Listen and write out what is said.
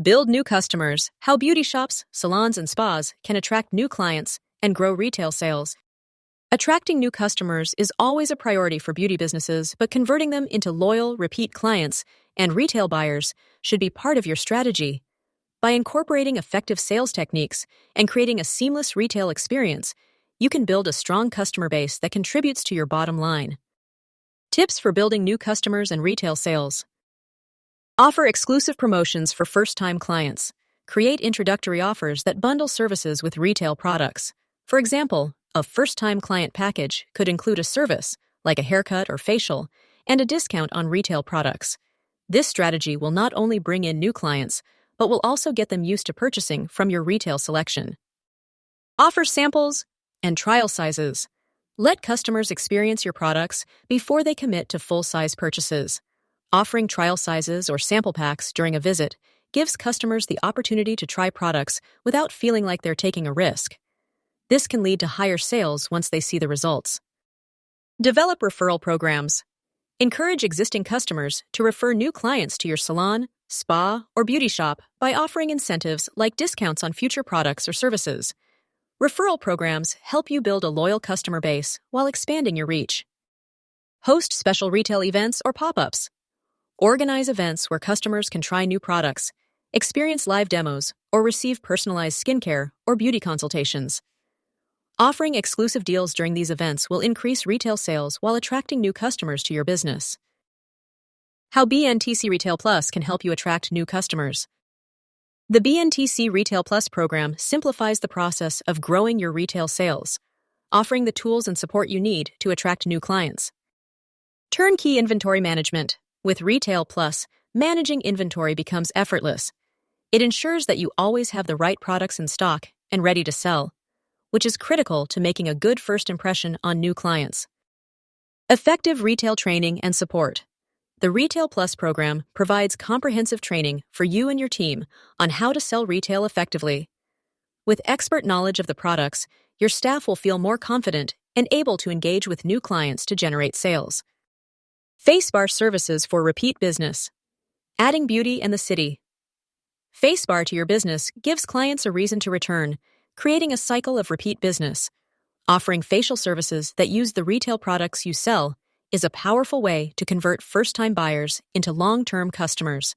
Build new customers. How beauty shops, salons, and spas can attract new clients and grow retail sales. Attracting new customers is always a priority for beauty businesses, but converting them into loyal, repeat clients and retail buyers should be part of your strategy. By incorporating effective sales techniques and creating a seamless retail experience, you can build a strong customer base that contributes to your bottom line. Tips for building new customers and retail sales. Offer exclusive promotions for first-time clients. Create introductory offers that bundle services with retail products. For example, a first-time client package could include a service, like a haircut or facial, and a discount on retail products. This strategy will not only bring in new clients, but will also get them used to purchasing from your retail selection. Offer samples and trial sizes. Let customers experience your products before they commit to full-size purchases. Offering trial sizes or sample packs during a visit gives customers the opportunity to try products without feeling like they're taking a risk. This can lead to higher sales once they see the results. Develop referral programs. Encourage existing customers to refer new clients to your salon, spa, or beauty shop by offering incentives like discounts on future products or services. Referral programs help you build a loyal customer base while expanding your reach. Host special retail events or pop-ups. Organize events where customers can try new products, experience live demos, or receive personalized skincare or beauty consultations. Offering exclusive deals during these events will increase retail sales while attracting new customers to your business. How BNTC Retail Plus can help you attract new customers. The BNTC Retail Plus program simplifies the process of growing your retail sales, offering the tools and support you need to attract new clients. Turnkey inventory management. With Retail Plus, managing inventory becomes effortless. It ensures that you always have the right products in stock and ready to sell, which is critical to making a good first impression on new clients. Effective retail training and support. The Retail Plus program provides comprehensive training for you and your team on how to sell retail effectively. With expert knowledge of the products, your staff will feel more confident and able to engage with new clients to generate sales. FaceBar services for repeat business. Adding beauty and the city. FaceBar to your business gives clients a reason to return, creating a cycle of repeat business. Offering facial services that use the retail products you sell is a powerful way to convert first-time buyers into long-term customers.